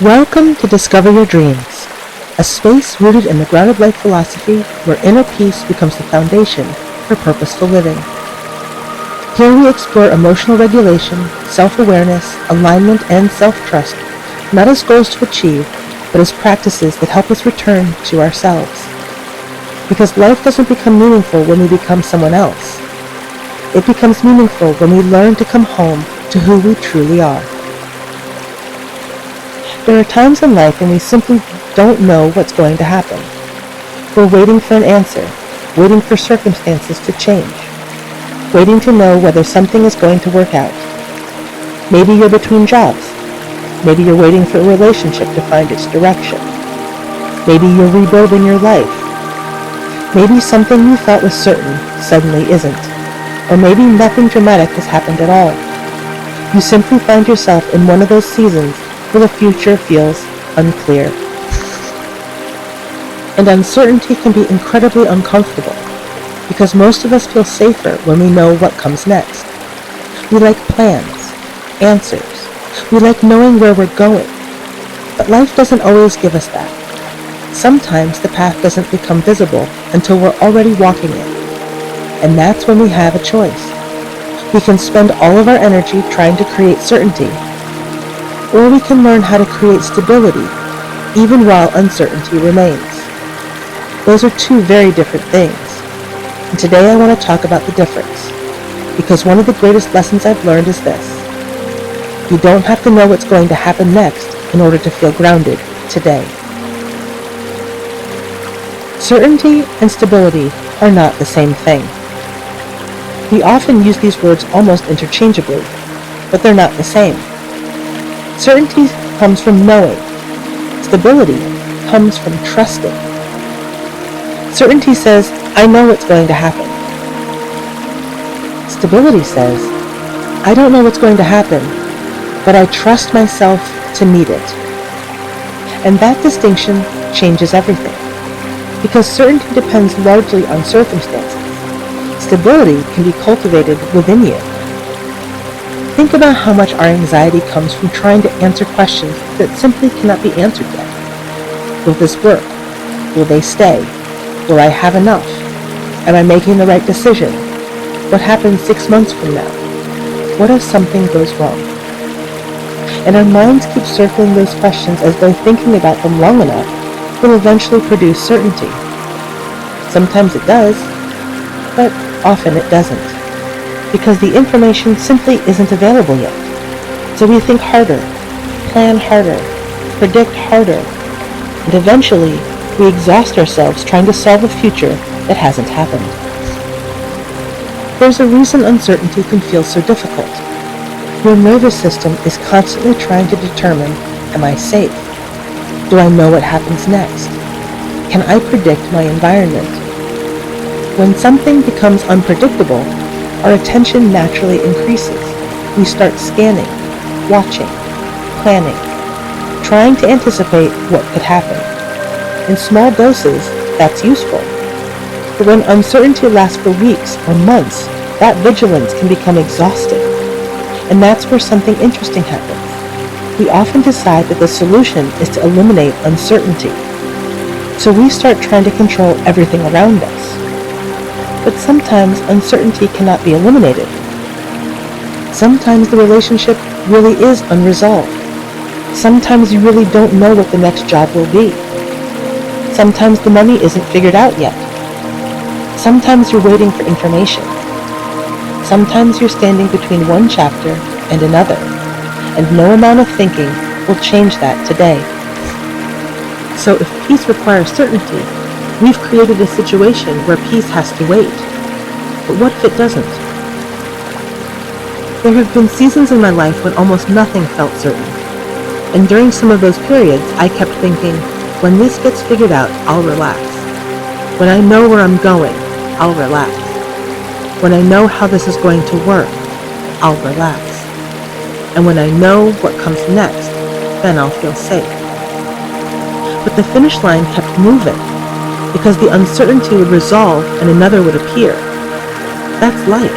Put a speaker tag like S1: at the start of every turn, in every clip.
S1: Welcome to Discover Your Dreams, a space rooted in the grounded life philosophy where inner peace becomes the foundation for purposeful living. Here we explore emotional regulation, self-awareness, alignment, and self-trust, not as goals to achieve, but as practices that help us return to ourselves. Because life doesn't become meaningful when we become someone else. It becomes meaningful when we learn to come home to who we truly are. There are times in life when we simply don't know what's going to happen. We're waiting for an answer, waiting for circumstances to change, waiting to know whether something is going to work out. Maybe you're between jobs. Maybe you're waiting for a relationship to find its direction. Maybe you're rebuilding your life. Maybe something you thought was certain suddenly isn't. Or maybe nothing dramatic has happened at all. You simply find yourself in one of those seasons where the future feels unclear. And uncertainty can be incredibly uncomfortable because most of us feel safer when we know what comes next. We like plans, answers. We like knowing where we're going. But life doesn't always give us that. Sometimes the path doesn't become visible until we're already walking it. And that's when we have a choice. We can spend all of our energy trying to create certainty, or we can learn how to create stability, even while uncertainty remains. Those are two very different things. And today I want to talk about the difference, because one of the greatest lessons I've learned is this. You don't have to know what's going to happen next in order to feel grounded today. Certainty and stability are not the same thing. We often use these words almost interchangeably, but they're not the same. Certainty comes from knowing. Stability comes from trusting. Certainty says, I know what's going to happen. Stability says, I don't know what's going to happen, but I trust myself to meet it. And that distinction changes everything, because certainty depends largely on circumstances. Stability can be cultivated within you. Think about how much our anxiety comes from trying to answer questions that simply cannot be answered yet. Will this work? Will they stay? Will I have enough? Am I making the right decision? What happens 6 months from now? What if something goes wrong? And our minds keep circling those questions as though thinking about them long enough will eventually produce certainty. Sometimes it does, but often it doesn't, because the information simply isn't available yet. So we think harder, plan harder, predict harder, and eventually we exhaust ourselves trying to solve a future that hasn't happened. There's a reason uncertainty can feel so difficult. Your nervous system is constantly trying to determine, am I safe? Do I know what happens next? Can I predict my environment? When something becomes unpredictable, our attention naturally increases. We start scanning, watching, planning, trying to anticipate what could happen. In small doses, that's useful. But when uncertainty lasts for weeks or months, that vigilance can become exhausting. And that's where something interesting happens. We often decide that the solution is to eliminate uncertainty. So we start trying to control everything around us. But sometimes uncertainty cannot be eliminated. Sometimes the relationship really is unresolved. Sometimes you really don't know what the next job will be. Sometimes the money isn't figured out yet. Sometimes you're waiting for information. Sometimes you're standing between one chapter and another, and no amount of thinking will change that today. So if peace requires certainty, we've created a situation where peace has to wait. But what if it doesn't? There have been seasons in my life when almost nothing felt certain. And during some of those periods, I kept thinking, when this gets figured out, I'll relax. When I know where I'm going, I'll relax. When I know how this is going to work, I'll relax. And when I know what comes next, then I'll feel safe. But the finish line kept moving, because the uncertainty would resolve and another would appear. That's life.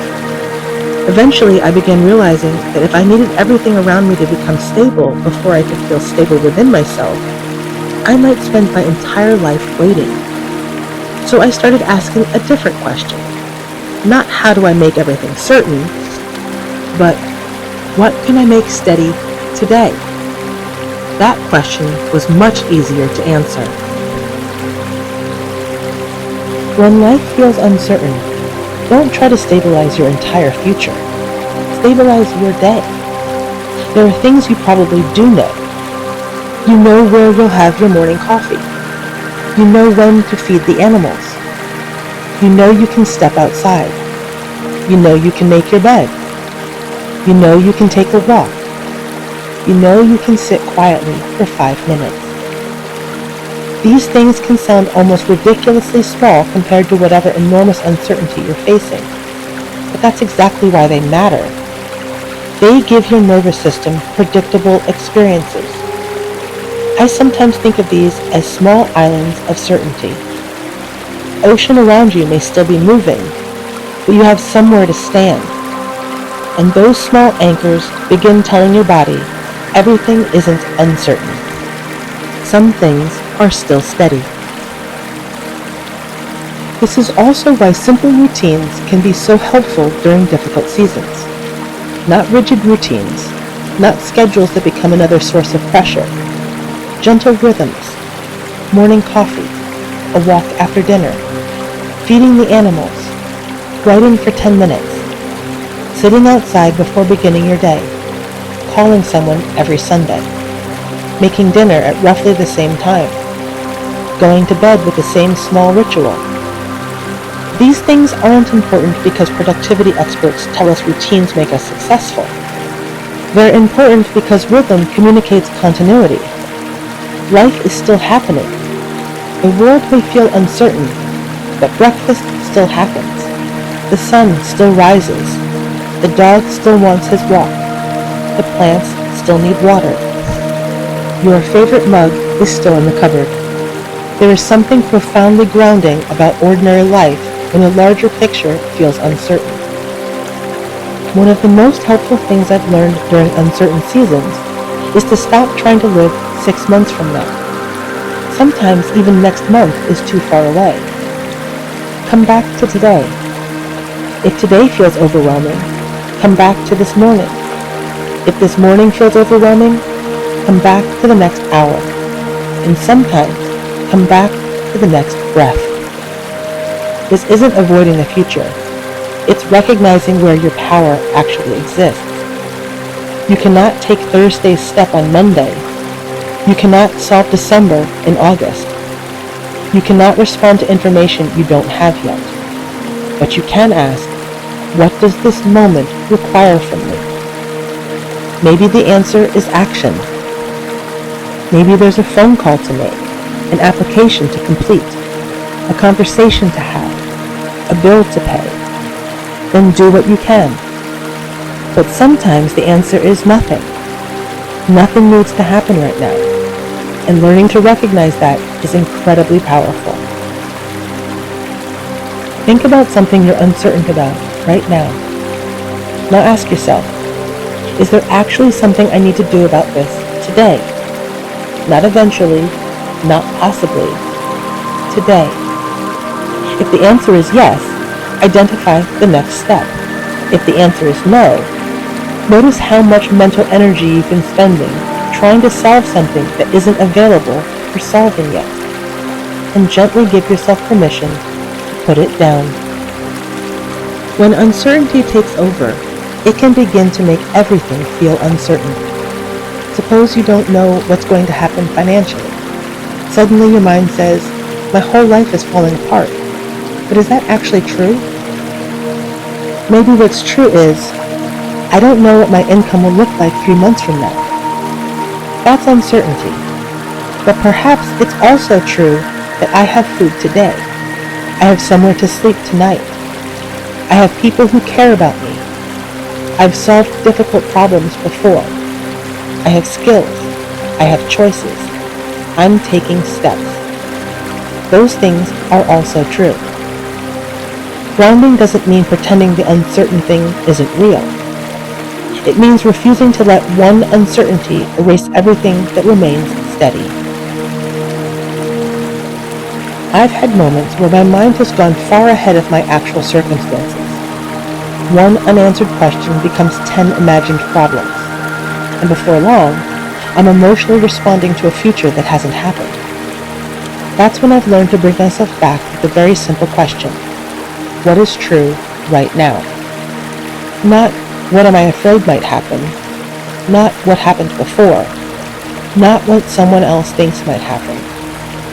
S1: Eventually, I began realizing that if I needed everything around me to become stable before I could feel stable within myself, I might spend my entire life waiting. So I started asking a different question. Not how do I make everything certain, but what can I make steady today? That question was much easier to answer. When life feels uncertain, don't try to stabilize your entire future. Stabilize your day. There are things you probably do know. You know where you'll have your morning coffee. You know when to feed the animals. You know you can step outside. You know you can make your bed. You know you can take a walk. You know you can sit quietly for 5 minutes. These things can sound almost ridiculously small compared to whatever enormous uncertainty you're facing, but that's exactly why they matter. They give your nervous system predictable experiences. I sometimes think of these as small islands of certainty. Ocean around you may still be moving, but you have somewhere to stand. And those small anchors begin telling your body everything isn't uncertain. Some things are still steady. This is also why simple routines can be so helpful during difficult seasons. Not rigid routines, not schedules that become another source of pressure. Gentle rhythms, morning coffee, a walk after dinner, feeding the animals, writing for 10 minutes, sitting outside before beginning your day, calling someone every Sunday, making dinner at roughly the same time, going to bed with the same small ritual. These things aren't important because productivity experts tell us routines make us successful. They're important because rhythm communicates continuity. Life is still happening. The world may feel uncertain, but breakfast still happens. The sun still rises. The dog still wants his walk. The plants still need water. Your favorite mug is still in the cupboard. There is something profoundly grounding about ordinary life when the larger picture feels uncertain. One of the most helpful things I've learned during uncertain seasons is to stop trying to live 6 months from now. Sometimes even next month is too far away. Come back to today. If today feels overwhelming, come back to this morning. If this morning feels overwhelming, come back to the next hour. And sometimes, come back to the next breath. This isn't avoiding the future. It's recognizing where your power actually exists. You cannot take Thursday's step on Monday. You cannot solve December in August. You cannot respond to information you don't have yet. But you can ask, what does this moment require from me? Maybe the answer is action. Maybe there's a phone call to make, an application to complete, a conversation to have, a bill to pay. Then do what you can. But sometimes the answer is nothing. Nothing needs to happen right now. And learning to recognize that is incredibly powerful. Think about something you're uncertain about right now. Now ask yourself, is there actually something I need to do about this today? Not eventually, not possibly. Today. If the answer is yes, identify the next step. If the answer is no, notice how much mental energy you've been spending trying to solve something that isn't available for solving yet, and gently give yourself permission to put it down. When uncertainty takes over, it can begin to make everything feel uncertain. Suppose you don't know what's going to happen financially. Suddenly your mind says, my whole life is falling apart. But is that actually true? Maybe what's true is, I don't know what my income will look like 3 months from now. That's uncertainty. But perhaps it's also true that I have food today. I have somewhere to sleep tonight. I have people who care about me. I've solved difficult problems before. I have skills. I have choices. I'm taking steps. Those things are also true. Grounding doesn't mean pretending the uncertain thing isn't real. It means refusing to let one uncertainty erase everything that remains steady. I've had moments where my mind has gone far ahead of my actual circumstances. One unanswered question becomes 10 imagined problems, and before long, I'm emotionally responding to a future that hasn't happened. That's when I've learned to bring myself back with the very simple question: what is true right now? Not what am I afraid might happen, not what happened before, not what someone else thinks might happen.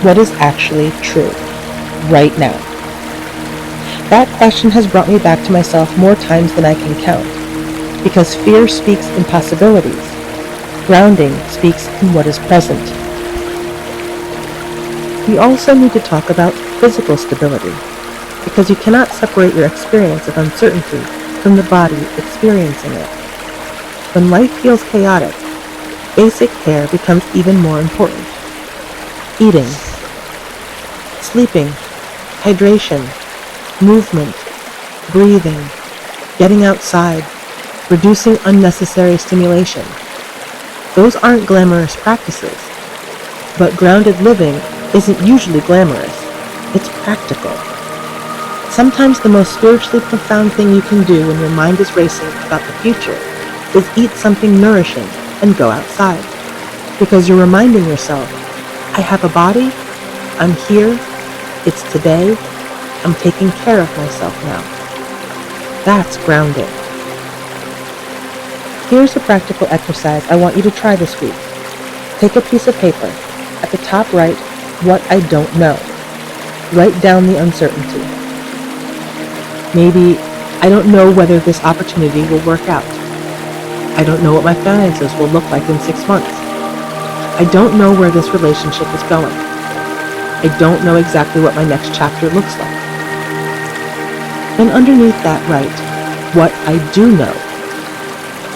S1: What is actually true right now? That question has brought me back to myself more times than I can count, because fear speaks in possibilities. Grounding speaks in what is present. We also need to talk about physical stability, because you cannot separate your experience of uncertainty from the body experiencing it. When life feels chaotic, basic care becomes even more important. Eating, sleeping, hydration, movement, breathing, getting outside, reducing unnecessary stimulation. Those aren't glamorous practices, but grounded living isn't usually glamorous. It's practical. Sometimes the most spiritually profound thing you can do when your mind is racing about the future is eat something nourishing and go outside, because you're reminding yourself, I have a body, I'm here, it's today, I'm taking care of myself now. That's grounding. Here's a practical exercise I want you to try this week. Take a piece of paper. At the top write, what I don't know. Write down the uncertainty. Maybe, I don't know whether this opportunity will work out. I don't know what my finances will look like in 6 months. I don't know where this relationship is going. I don't know exactly what my next chapter looks like. Then underneath that write, what I do know.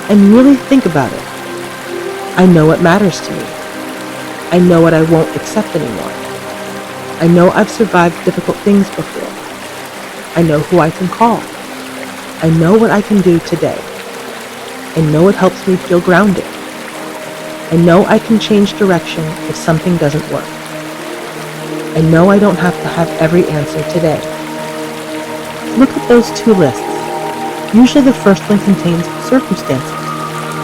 S1: And really think about it. I know what matters to me. I know what I won't accept anymore. I know I've survived difficult things before. I know who I can call. I know what I can do today. I know it helps me feel grounded. I know I can change direction if something doesn't work. I know I don't have to have every answer today. Look at those two lists. Usually the first one contains circumstances.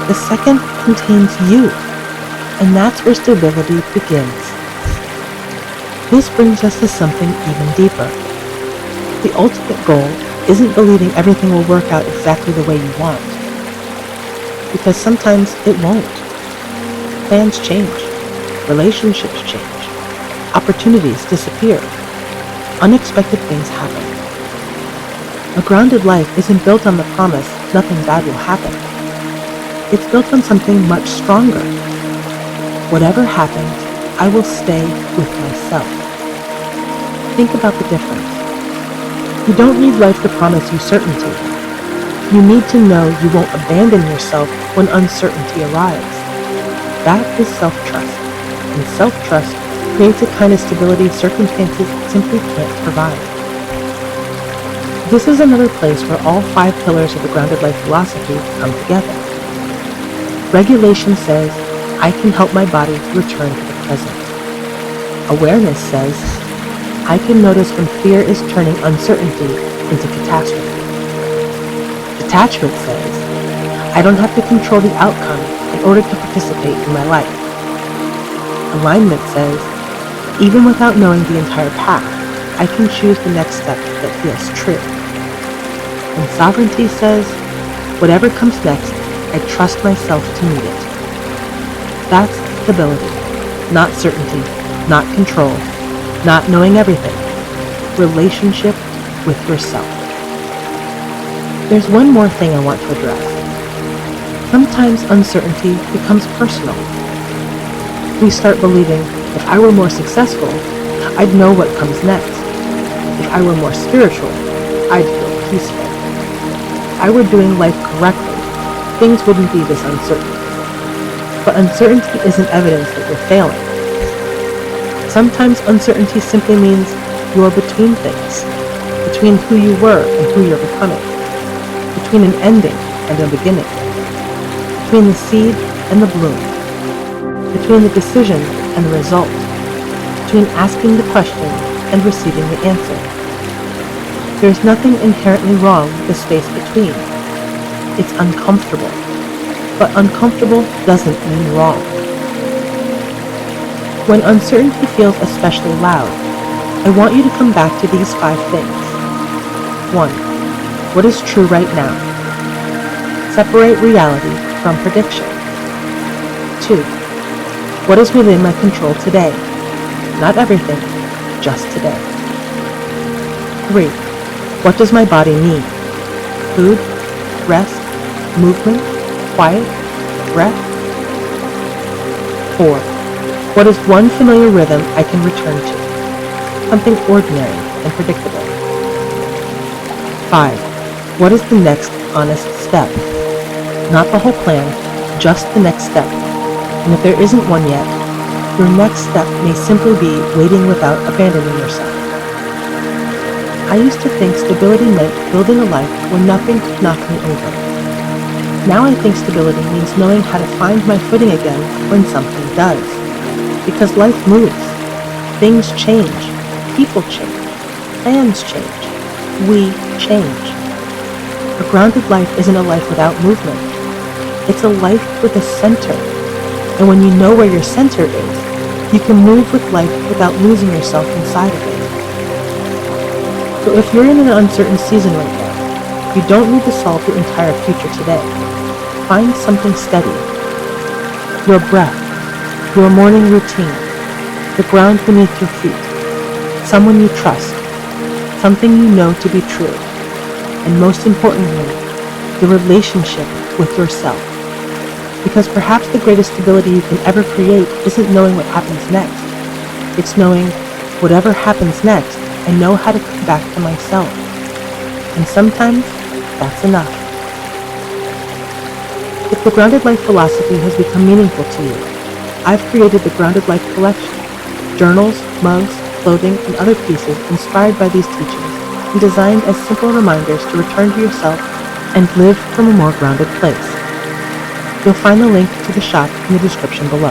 S1: The second contains you. And that's where stability begins. This brings us to something even deeper. The ultimate goal isn't believing everything will work out exactly the way you want. Because sometimes it won't. Plans change. Relationships change. Opportunities disappear. Unexpected things happen. A grounded life isn't built on the promise nothing bad will happen. It's built on something much stronger. Whatever happens, I will stay with myself. Think about the difference. You don't need life to promise you certainty. You need to know you won't abandon yourself when uncertainty arrives. That is self-trust, and self-trust creates a kind of stability circumstances simply can't provide. This is another place where all 5 pillars of the grounded life philosophy come together. Regulation says, I can help my body return to the present. Awareness says, I can notice when fear is turning uncertainty into catastrophe. Detachment says, I don't have to control the outcome in order to participate in my life. Alignment says, even without knowing the entire path, I can choose the next step that feels true. And sovereignty says, whatever comes next, I trust myself to meet it. That's stability, not certainty, not control, not knowing everything. Relationship with yourself. There's one more thing I want to address. Sometimes uncertainty becomes personal. We start believing, if I were more successful, I'd know what comes next. If I were more spiritual, I'd feel peaceful. If I were doing life correctly, things wouldn't be this uncertain. But uncertainty isn't evidence that you're failing. Sometimes uncertainty simply means you're between things. between who you were and who you're becoming, between an ending and a beginning, between the seed and the bloom, between the decision and the result, between asking the question and receiving the answer. There's nothing inherently wrong with the space between. It's uncomfortable, but uncomfortable doesn't mean wrong. When uncertainty feels especially loud, I want you to come back to these 5 things. 1. What is true right now? Separate reality from prediction. 2. What is within my control today? Not everything, just today. 3. What does my body need? Food, rest, movement, quiet, breath? 4. What is one familiar rhythm I can return to? Something ordinary and predictable. 5. What is the next honest step? Not the whole plan, just the next step. And if there isn't one yet, your next step may simply be waiting without abandoning yourself. I used to think stability meant building a life where nothing could knock me over. Now I think stability means knowing how to find my footing again when something does. Because life moves. Things change. People change. Plans change. We change. A grounded life isn't a life without movement. It's a life with a center. And when you know where your center is, you can move with life without losing yourself inside of it. So if you're in an uncertain season right now, you don't need to solve the entire future today. Find something steady. Your breath, your morning routine, the ground beneath your feet, someone you trust, something you know to be true, and most importantly, the relationship with yourself. Because perhaps the greatest stability you can ever create isn't knowing what happens next. It's knowing whatever happens next, I know how to come back to myself. And sometimes that's enough. If the Grounded Life philosophy has become meaningful to you, I've created the Grounded Life collection, journals, mugs, clothing, and other pieces inspired by these teachings and designed as simple reminders to return to yourself and live from a more grounded place. You'll find the link to the shop in the description below.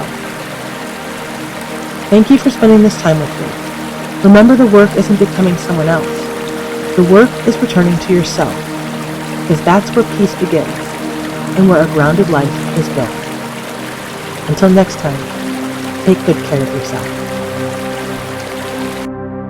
S1: Thank you for spending this time with me. Remember, the work isn't becoming someone else. The work is returning to yourself, because that's where peace begins and where a grounded life is built. Until next time, take good care of yourself.